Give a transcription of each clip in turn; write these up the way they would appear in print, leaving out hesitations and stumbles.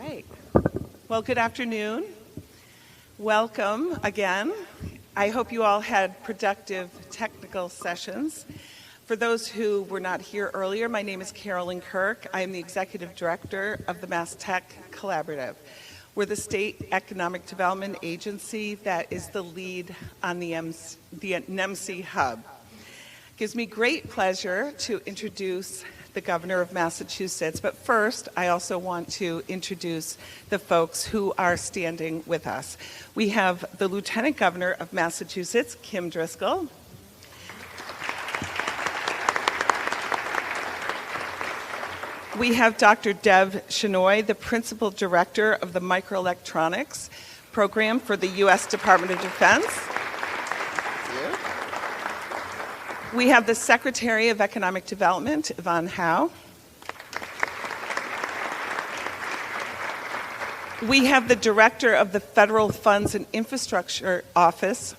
right. Well, good afternoon. Welcome again. I hope you all had productive technical sessions. For those who were not here earlier, my name is Carolyn Kirk. I am the Executive Director of the MassTech Collaborative. We're the state economic development agency that is the lead on the NEMC hub. It gives me great pleasure to introduce the Governor of Massachusetts, but first I also want to introduce the folks who are standing with us. We have the Lieutenant Governor of Massachusetts, Kim Driscoll. We have Dr. Dev Shenoy, the Principal Director of the Microelectronics Program for the U.S. Department of Defense. We have the Secretary of Economic Development, Yvonne Hao. We have the Director of the Federal Funds and Infrastructure Office,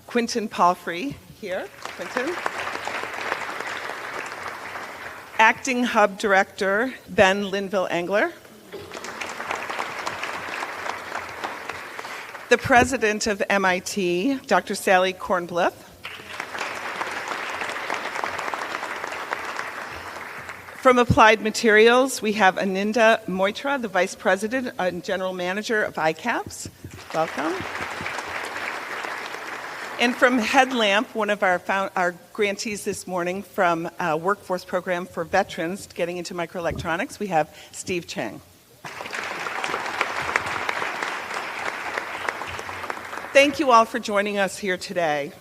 Quentin Palfrey, here. Quentin. Acting Hub Director, Ben Linville-Engler. The President of MIT, Dr. Sally Kornbluth. From Applied Materials, we have Aninda Moitra, the Vice President and General Manager of ICAPS. Welcome. And from Headlamp, one of our grantees this morning from Workforce Program for Veterans getting into microelectronics, we have Steve Chang. Thank you all for joining us here today.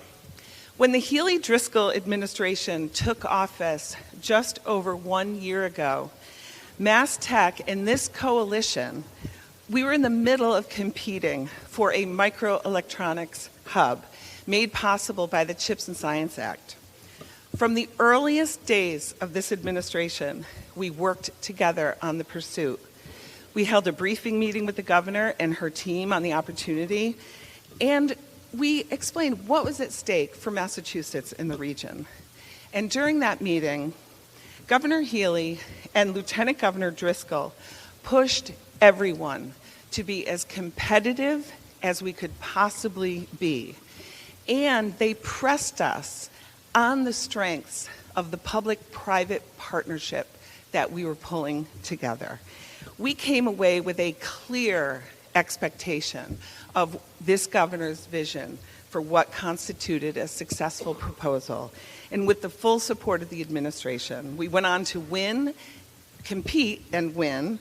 When the Healey-Driscoll administration took office just over 1 year ago, MassTech and this coalition, we were in the middle of competing for a microelectronics hub made possible by the CHIPS and Science Act. From the earliest days of this administration, we worked together on the pursuit. We held a briefing meeting with the governor and her team on the opportunity, and we explained what was at stake for Massachusetts in the region. And during that meeting, Governor Healey and Lieutenant Governor Driscoll pushed everyone to be as competitive as we could possibly be. And they pressed us on the strengths of the public-private partnership that we were pulling together. We came away with a clear expectation of this governor's vision for what constituted a successful proposal. And with the full support of the administration, we went on to compete and win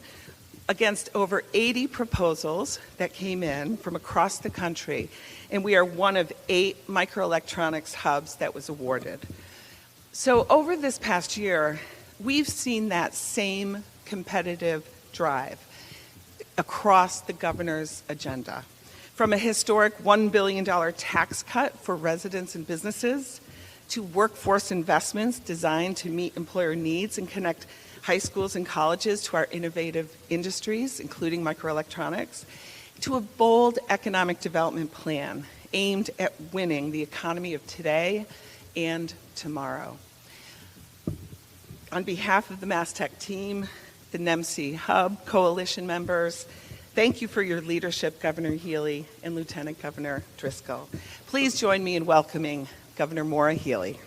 against over 80 proposals that came in from across the country, and we are one of 8 microelectronics hubs that was awarded. So over this past year, we've seen that same competitive drive across the governor's agenda. From a historic $1 billion tax cut for residents and businesses, to workforce investments designed to meet employer needs and connect high schools and colleges to our innovative industries, including microelectronics, to a bold economic development plan aimed at winning the economy of today and tomorrow. On behalf of the MassTech team, the NEMC Hub coalition members, thank you for your leadership, Governor Healey and Lieutenant Governor Driscoll. Please join me in welcoming Governor Maura Healey.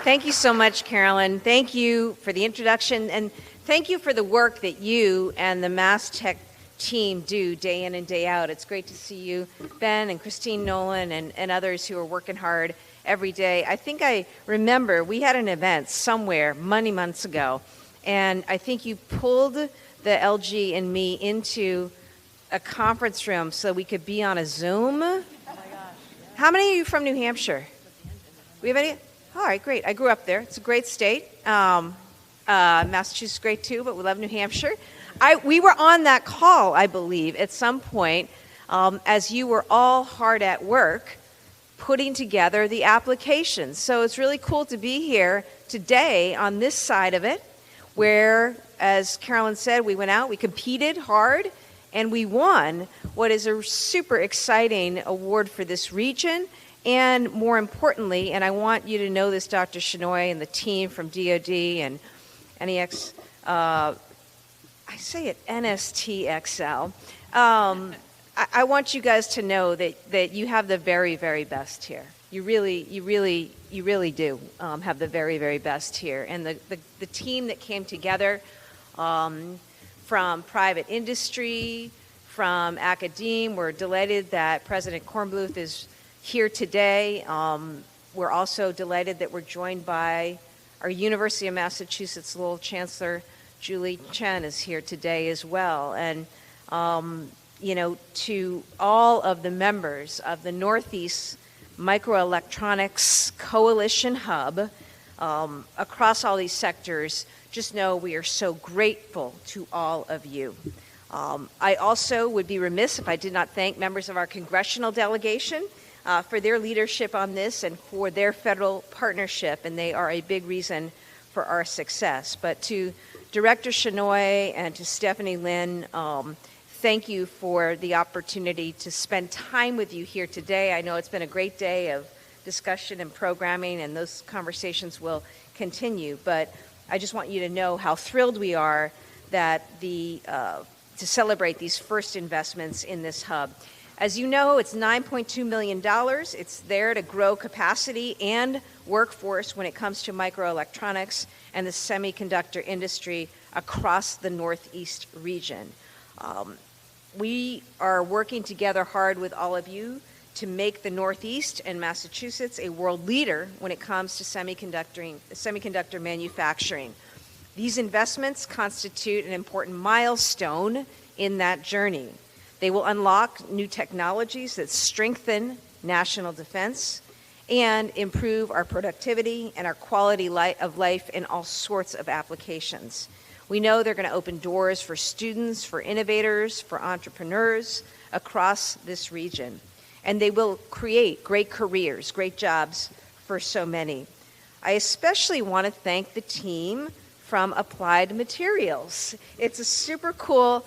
Thank you so much, Carolyn. Thank you for the introduction, and thank you for the work that you and the MassTech team do day in and day out. It's great to see you, Ben and Christine Nolan and others who are working hard every day. I think I remember we had an event somewhere many months ago, and I think you pulled the LG and me into a conference room so we could be on a Zoom. Oh my gosh. Yeah. How many of you from New Hampshire? We have any? All right, great. I grew up there. It's a great state. Massachusetts is great too, but we love New Hampshire. We were on that call, I believe, at some point as you were all hard at work putting together the applications. So it's really cool to be here today on this side of it, where, as Carolyn said, we went out, we competed hard, and we won what is a super exciting award for this region And more importantly, and I want you to know this, Dr. Shenoy and the team from DOD and NEX, I say it NSTXL. I want you guys to know that you have the very, very best here. You really do have the very, very best here. And the team that came together from private industry, from academe, we're delighted that President Kornbluth is here today. We're also delighted that we're joined by our University of Massachusetts Lowell Chancellor, Julie Chen, is here today as well. And, to all of the members of the Northeast Microelectronics Coalition Hub across all these sectors, just know we are so grateful to all of you. I also would be remiss if I did not thank members of our congressional delegation for their leadership on this and for their federal partnership, and they are a big reason for our success. But to Director Shenoy and to Stephanie Lynn, thank you for the opportunity to spend time with you here today. I know it's been a great day of discussion and programming, and those conversations will continue, but I just want you to know how thrilled we are that to celebrate these first investments in this hub. As you know, it's $9.2 million. It's there to grow capacity and workforce when it comes to microelectronics and the semiconductor industry across the Northeast region. We are working together hard with all of you to make the Northeast and Massachusetts a world leader when it comes to semiconductor manufacturing. These investments constitute an important milestone in that journey. They will unlock new technologies that strengthen national defense and improve our productivity and our quality of life in all sorts of applications. We know they're going to open doors for students, for innovators, for entrepreneurs across this region. And they will create great careers, great jobs for so many. I especially want to thank the team from Applied Materials. It's a super cool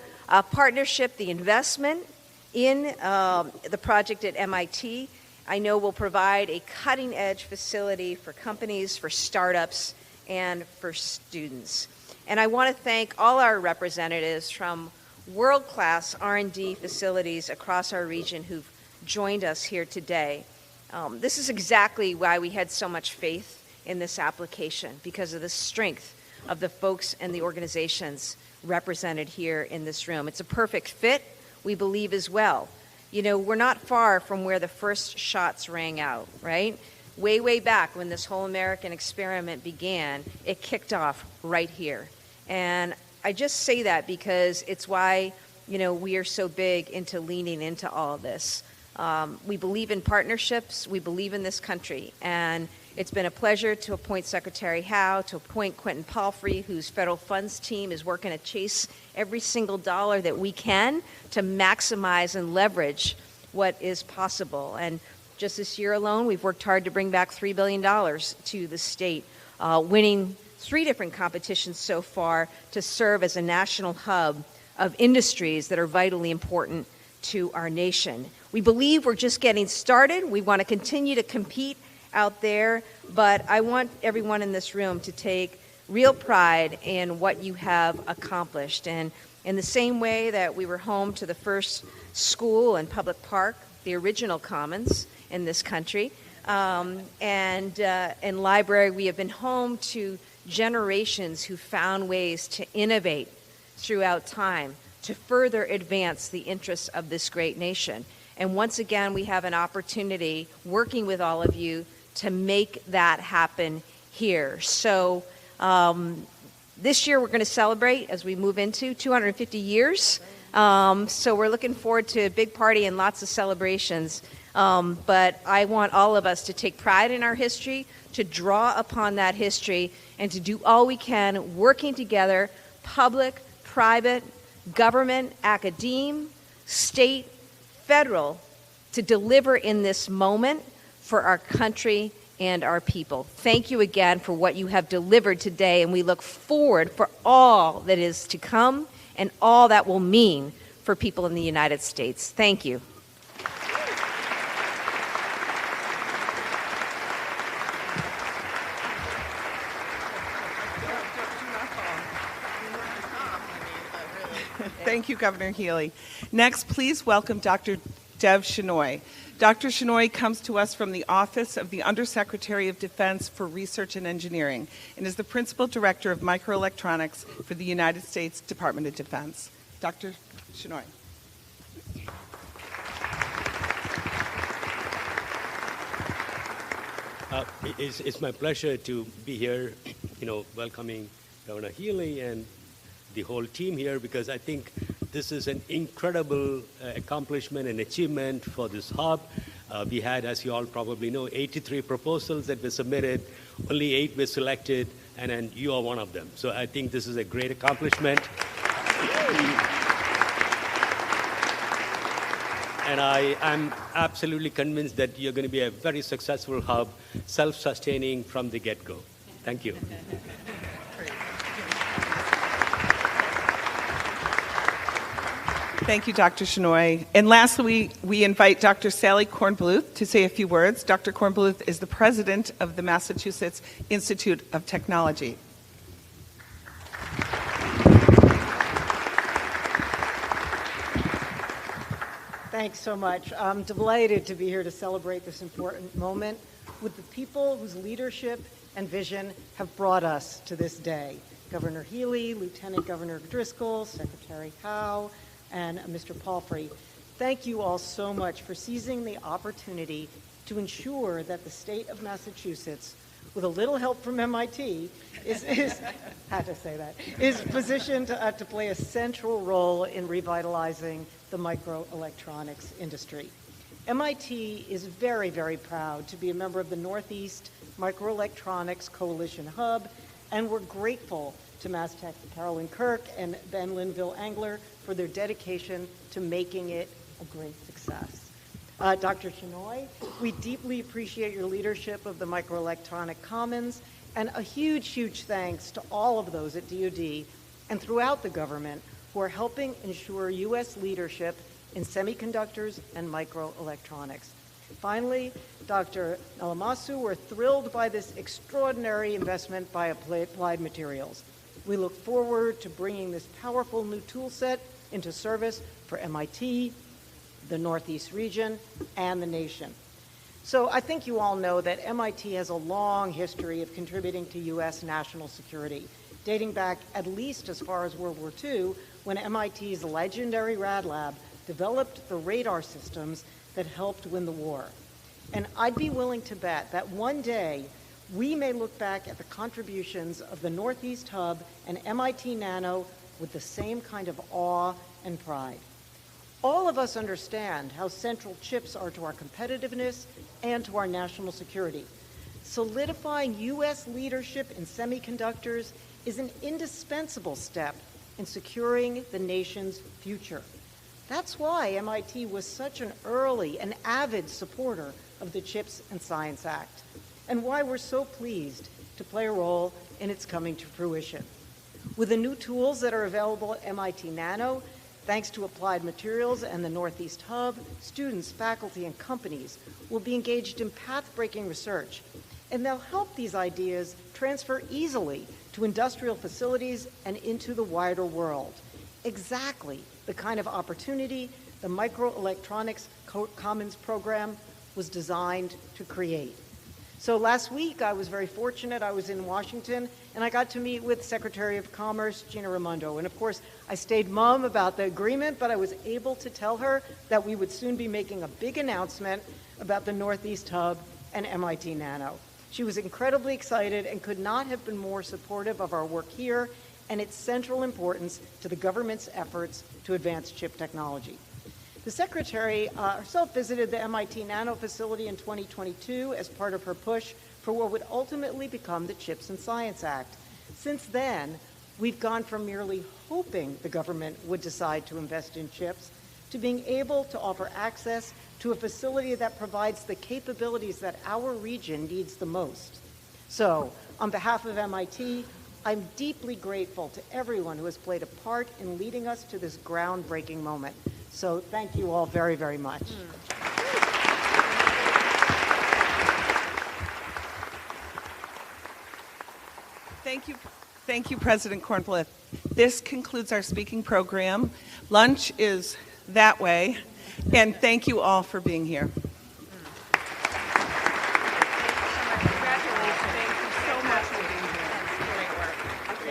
partnership. The investment in the project at MIT, I know, will provide a cutting-edge facility for companies, for startups, and for students. And I want to thank all our representatives from world-class R&D facilities across our region who've joined us here today. This is exactly why we had so much faith in this application, because of the strength of the folks and the organizations represented here in this room. It's a perfect fit, we believe, as well. We're not far from where the first shots rang out, right? Way, way back when this whole American experiment began, it kicked off right here. And I just say that because it's why, we are so big into leaning into all of this. We believe in partnerships. We believe in this country. And it's been a pleasure to appoint Secretary Hao, to appoint Quentin Palfrey, whose federal funds team is working to chase every single dollar that we can to maximize and leverage what is possible. And just this year alone, we've worked hard to bring back $3 billion to the state, winning 3 different competitions so far to serve as a national hub of industries that are vitally important to our nation. We believe we're just getting started. We want to continue to compete out there, but I want everyone in this room to take real pride in what you have accomplished. And in the same way that we were home to the first school and public park, the original commons in this country, and library, we have been home to generations who found ways to innovate throughout time to further advance the interests of this great nation. And once again, we have an opportunity working with all of you to make that happen here. So this year we're going to celebrate, as we move into 250 years. So we're looking forward to a big party and lots of celebrations. But I want all of us to take pride in our history, to draw upon that history, and to do all we can working together, public, private, government, academe, state, federal, to deliver in this moment for our country and our people. Thank you again for what you have delivered today, and we look forward for all that is to come and all that will mean for people in the United States. Thank you. Thank you, Governor Healey. Next, please welcome Dr. Dev Shenoy. Dr. Shenoy comes to us from the Office of the Undersecretary of Defense for Research and Engineering and is the Principal Director of Microelectronics for the United States Department of Defense. Dr. Shenoy. It's my pleasure to be here, welcoming Governor Healey and the whole team here, because I think this is an incredible accomplishment and achievement for this hub. We had, as you all probably know, 83 proposals that were submitted, only 8 were selected, and you are one of them. So I think this is a great accomplishment. And I'm absolutely convinced that you're going to be a very successful hub, self-sustaining from the get-go. Thank you. Thank you, Dr. Shenoy. And lastly, we invite Dr. Sally Kornbluth to say a few words. Dr. Kornbluth is the president of the Massachusetts Institute of Technology. Thanks so much. I'm delighted to be here to celebrate this important moment with the people whose leadership and vision have brought us to this day. Governor Healey, Lieutenant Governor Driscoll, Secretary Hao, and Mr. Palfrey. Thank you all so much for seizing the opportunity to ensure that the state of Massachusetts, with a little help from MIT, is positioned to play a central role in revitalizing the microelectronics industry. MIT is very, very proud to be a member of the Northeast Microelectronics Coalition Hub, and we're grateful to MassTech Carolyn, Kirk, and then Linville-Engler for their dedication to making it a great success. Dr. Shenoy, we deeply appreciate your leadership of the Microelectronic Commons, and a huge, huge thanks to all of those at DoD and throughout the government who are helping ensure U.S. leadership in semiconductors and microelectronics. Finally, Dr. Nalamasu, we're thrilled by this extraordinary investment by Applied Materials. We look forward to bringing this powerful new tool set into service for MIT, the Northeast region, and the nation. So I think you all know that MIT has a long history of contributing to U.S. national security, dating back at least as far as World War II, when MIT's legendary Rad Lab developed the radar systems that helped win the war. And I'd be willing to bet that one day we may look back at the contributions of the Northeast Hub and MIT Nano with the same kind of awe and pride. All of us understand how central chips are to our competitiveness and to our national security. Solidifying U.S. leadership in semiconductors is an indispensable step in securing the nation's future. That's why MIT was such an early and avid supporter of the CHIPS and Science Act, and why we're so pleased to play a role in its coming to fruition. With the new tools that are available at MIT Nano, thanks to Applied Materials and the Northeast Hub, students, faculty, and companies will be engaged in path-breaking research, and they'll help these ideas transfer easily to industrial facilities and into the wider world. Exactly the kind of opportunity the Microelectronics Commons program was designed to create. So last week, I was very fortunate. I was in Washington, and I got to meet with Secretary of Commerce, Gina Raimondo. And of course, I stayed mum about the agreement, but I was able to tell her that we would soon be making a big announcement about the Northeast Hub and MIT Nano. She was incredibly excited and could not have been more supportive of our work here and its central importance to the government's efforts to advance chip technology. The Secretary herself visited the MIT Nano facility in 2022 as part of her push for what would ultimately become the CHIPS and Science Act. Since then, we've gone from merely hoping the government would decide to invest in chips to being able to offer access to a facility that provides the capabilities that our region needs the most. So, on behalf of MIT, I'm deeply grateful to everyone who has played a part in leading us to this groundbreaking moment. So thank you all very, very much. Thank you, President Kornbluth. This concludes our speaking program. Lunch is that way, and thank you all for being here.